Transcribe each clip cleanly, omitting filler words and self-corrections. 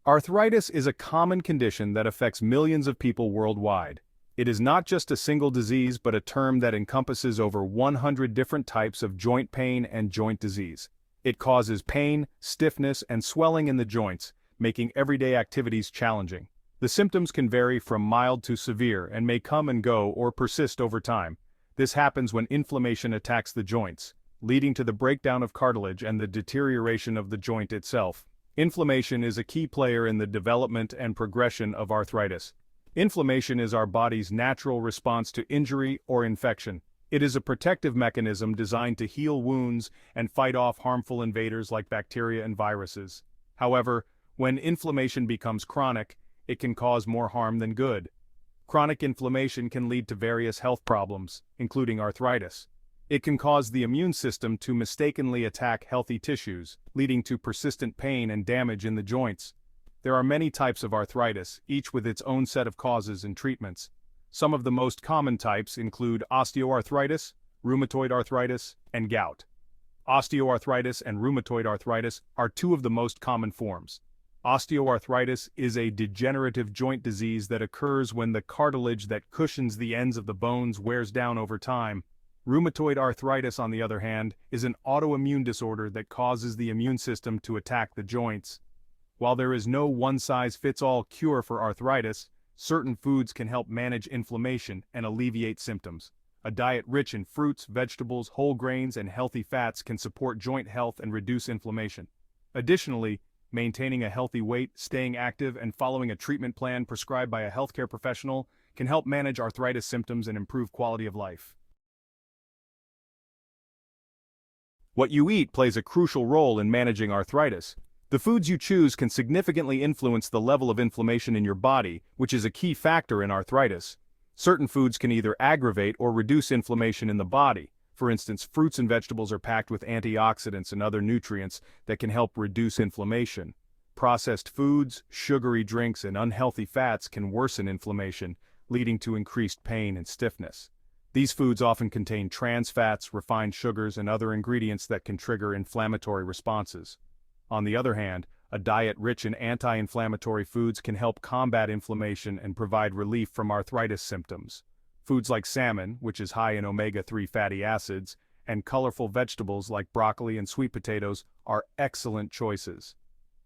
Arthritis is a common condition that affects millions of people worldwide. It is not just a single disease but a term that encompasses over 100 different types of joint pain and joint disease. It causes pain, stiffness, and swelling in the joints, making everyday activities challenging. The symptoms can vary from mild to severe and may come and go or persist over time. This happens when inflammation attacks the joints, leading to the breakdown of cartilage and the deterioration of the joint itself. Inflammation is a key player in the development and progression of arthritis. Inflammation is our body's natural response to injury or infection. It is a protective mechanism designed to heal wounds and fight off harmful invaders like bacteria and viruses. However, when inflammation becomes chronic, it can cause more harm than good. Chronic inflammation can lead to various health problems, including arthritis. It can cause the immune system to mistakenly attack healthy tissues, leading to persistent pain and damage in the joints. There are many types of arthritis, each with its own set of causes and treatments. Some of the most common types include osteoarthritis, rheumatoid arthritis, and gout. Osteoarthritis and rheumatoid arthritis are two of the most common forms. Osteoarthritis is a degenerative joint disease that occurs when the cartilage that cushions the ends of the bones wears down over time. Rheumatoid arthritis, on the other hand, is an autoimmune disorder that causes the immune system to attack the joints. While there is no one-size-fits-all cure for arthritis, certain foods can help manage inflammation and alleviate symptoms. A diet rich in fruits, vegetables, whole grains, and healthy fats can support joint health and reduce inflammation. Additionally, maintaining a healthy weight, staying active, and following a treatment plan prescribed by a healthcare professional can help manage arthritis symptoms and improve quality of life. What you eat plays a crucial role in managing arthritis. The foods you choose can significantly influence the level of inflammation in your body, which is a key factor in arthritis. Certain foods can either aggravate or reduce inflammation in the body. For instance, fruits and vegetables are packed with antioxidants and other nutrients that can help reduce inflammation. Processed foods, sugary drinks, and unhealthy fats can worsen inflammation, leading to increased pain and stiffness. These foods often contain trans fats, refined sugars, and other ingredients that can trigger inflammatory responses. On the other hand, a diet rich in anti-inflammatory foods can help combat inflammation and provide relief from arthritis symptoms. Foods like salmon, which is high in omega-3 fatty acids, and colorful vegetables like broccoli and sweet potatoes are excellent choices.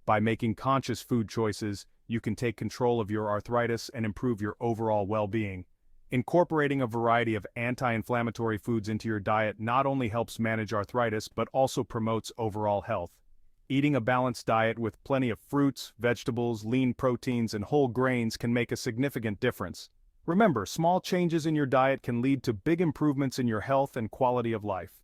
By making conscious food choices, you can take control of your arthritis and improve your overall well-being. Incorporating a variety of anti-inflammatory foods into your diet not only helps manage arthritis but also promotes overall health. Eating a balanced diet with plenty of fruits, vegetables, lean proteins, and whole grains can make a significant difference. Remember, small changes in your diet can lead to big improvements in your health and quality of life.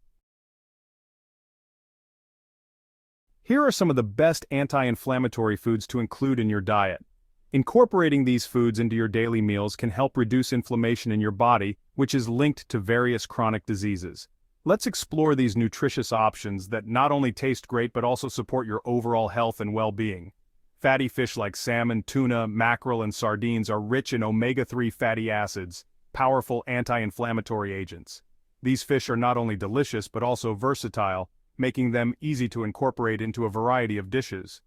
Here are some of the best anti-inflammatory foods to include in your diet. Incorporating these foods into your daily meals can help reduce inflammation in your body, which is linked to various chronic diseases. Let's explore these nutritious options that not only taste great but also support your overall health and well-being. Fatty fish like salmon, tuna, mackerel, and sardines are rich in omega-3 fatty acids, powerful anti-inflammatory agents. These fish are not only delicious but also versatile, making them easy to incorporate into a variety of dishes.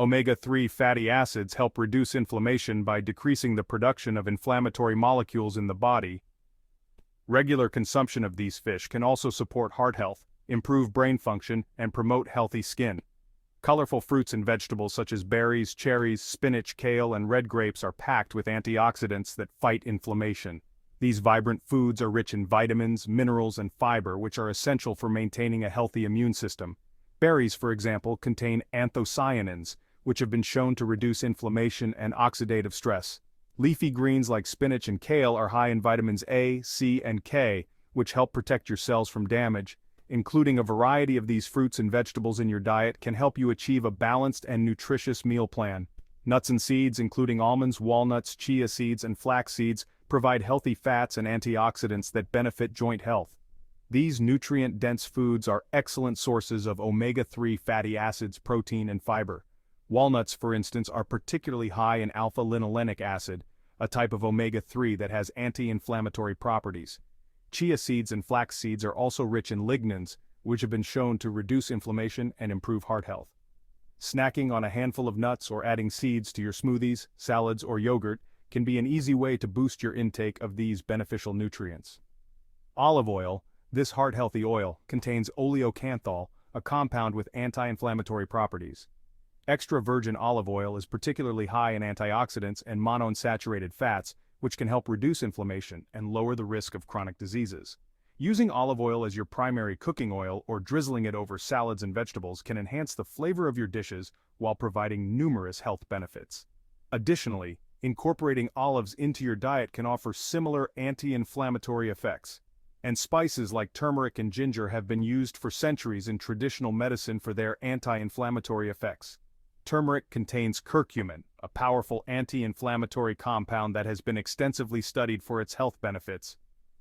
Omega-3 fatty acids help reduce inflammation by decreasing the production of inflammatory molecules in the body. Regular consumption of these fish can also support heart health, improve brain function, and promote healthy skin. Colorful fruits and vegetables such as berries, cherries, spinach, kale, and red grapes are packed with antioxidants that fight inflammation. These vibrant foods are rich in vitamins, minerals, and fiber, which are essential for maintaining a healthy immune system. Berries, for example, contain anthocyanins, which have been shown to reduce inflammation and oxidative stress. Leafy greens like spinach and kale are high in vitamins A, C, and K, which help protect your cells from damage. Including a variety of these fruits and vegetables in your diet can help you achieve a balanced and nutritious meal plan. Nuts and seeds, including almonds, walnuts, chia seeds, and flax seeds, provide healthy fats and antioxidants that benefit joint health. These nutrient-dense foods are excellent sources of omega-3 fatty acids, protein, and fiber. Walnuts, for instance, are particularly high in alpha-linolenic acid, a type of omega-3 that has anti-inflammatory properties. Chia seeds and flax seeds are also rich in lignans, which have been shown to reduce inflammation and improve heart health. Snacking on a handful of nuts or adding seeds to your smoothies, salads, or yogurt can be an easy way to boost your intake of these beneficial nutrients. Olive oil, this heart-healthy oil, contains oleocanthal, a compound with anti-inflammatory properties. Extra virgin olive oil is particularly high in antioxidants and monounsaturated fats, which can help reduce inflammation and lower the risk of chronic diseases. Using olive oil as your primary cooking oil or drizzling it over salads and vegetables can enhance the flavor of your dishes while providing numerous health benefits. Additionally, incorporating olives into your diet can offer similar anti-inflammatory effects. And spices like turmeric and ginger have been used for centuries in traditional medicine for their anti-inflammatory effects. Turmeric contains curcumin, a powerful anti-inflammatory compound that has been extensively studied for its health benefits.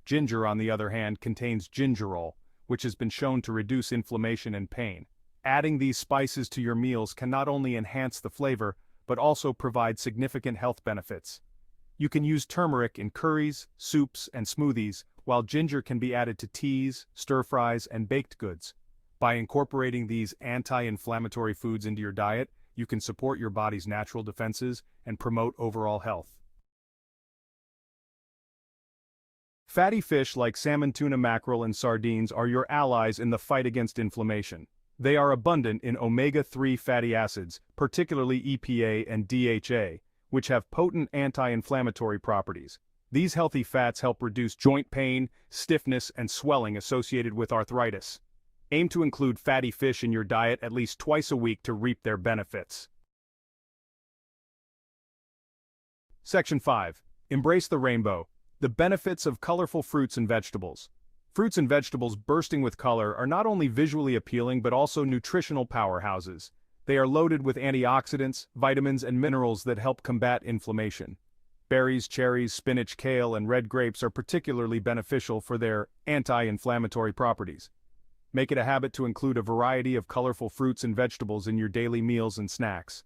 Ginger, on the other hand, contains gingerol, which has been shown to reduce inflammation and pain. Adding these spices to your meals can not only enhance the flavor, but also provide significant health benefits. You can use turmeric in curries, soups, and smoothies, while ginger can be added to teas, stir-fries, and baked goods. By incorporating these anti-inflammatory foods into your diet, you can support your body's natural defenses and promote overall health. Fatty fish like salmon, tuna, mackerel, and sardines are your allies in the fight against inflammation. They are abundant in omega-3 fatty acids, particularly EPA and DHA, which have potent anti-inflammatory properties. These healthy fats help reduce joint pain, stiffness, and swelling associated with arthritis. Aim to include fatty fish in your diet at least twice a week to reap their benefits. Section 5. Embrace the rainbow. The benefits of colorful fruits and vegetables. Fruits and vegetables bursting with color are not only visually appealing but also nutritional powerhouses. They are loaded with antioxidants, vitamins, and minerals that help combat inflammation. Berries, cherries, spinach, kale, and red grapes are particularly beneficial for their anti-inflammatory properties. Make it a habit to include a variety of colorful fruits and vegetables in your daily meals and snacks.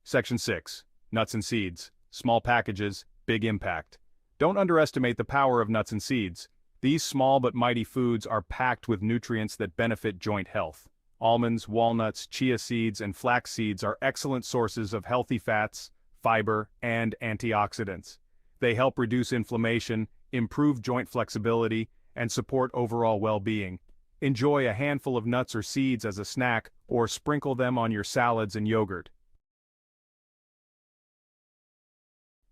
Section 6. Nuts and seeds. Small packages, big impact. Don't underestimate the power of nuts and seeds. These small but mighty foods are packed with nutrients that benefit joint health. Almonds, walnuts, chia seeds, and flax seeds are excellent sources of healthy fats, fiber, and antioxidants. They help reduce inflammation, improve joint flexibility, and support overall well-being. Enjoy a handful of nuts or seeds as a snack, or sprinkle them on your salads and yogurt.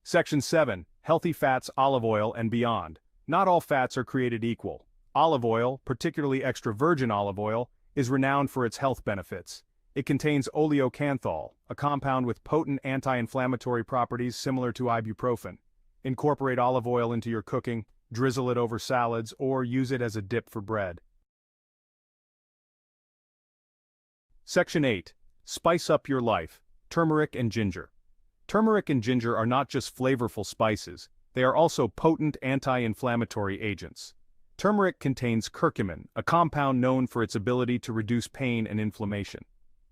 Section 7. Healthy fats, olive oil, and beyond. Not all fats are created equal. Olive oil, particularly extra virgin olive oil, is renowned for its health benefits. It contains oleocanthal, a compound with potent anti-inflammatory properties similar to ibuprofen. Incorporate olive oil into your cooking, drizzle it over salads, or use it as a dip for bread. Section 8. Spice up your life. Turmeric and ginger. Turmeric and ginger are not just flavorful spices, they are also potent anti-inflammatory agents. Turmeric contains curcumin, a compound known for its ability to reduce pain and inflammation.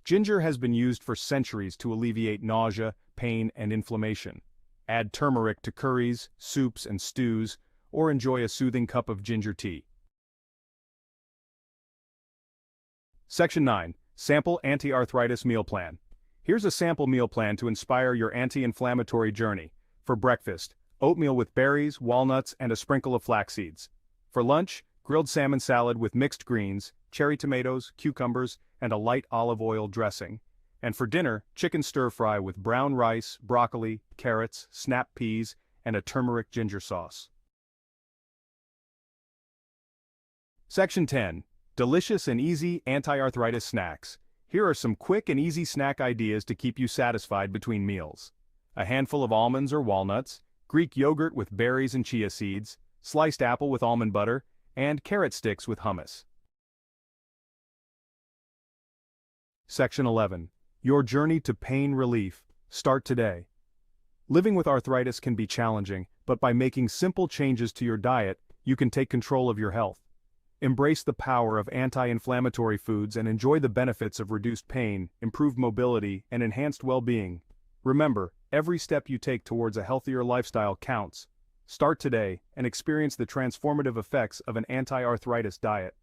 Ginger has been used for centuries to alleviate nausea, pain, and inflammation. Add turmeric to curries, soups, and stews, or enjoy a soothing cup of ginger tea. Section 9. Sample Anti-Arthritis Meal Plan. Here's a sample meal plan to inspire your anti-inflammatory journey. For breakfast, oatmeal with berries, walnuts, and a sprinkle of flax seeds. For lunch, grilled salmon salad with mixed greens, cherry tomatoes, cucumbers, and a light olive oil dressing. And for dinner, chicken stir-fry with brown rice, broccoli, carrots, snap peas, and a turmeric ginger sauce. Section 10. Delicious and easy anti-arthritis snacks. Here are some quick and easy snack ideas to keep you satisfied between meals. A handful of almonds or walnuts, Greek yogurt with berries and chia seeds, sliced apple with almond butter, and carrot sticks with hummus. Section 11. Your journey to pain relief. Start today. Living with arthritis can be challenging, but by making simple changes to your diet, you can take control of your health. Embrace the power of anti-inflammatory foods and enjoy the benefits of reduced pain, improved mobility, and enhanced well-being. Remember, every step you take towards a healthier lifestyle counts. Start today and experience the transformative effects of an anti-arthritis diet.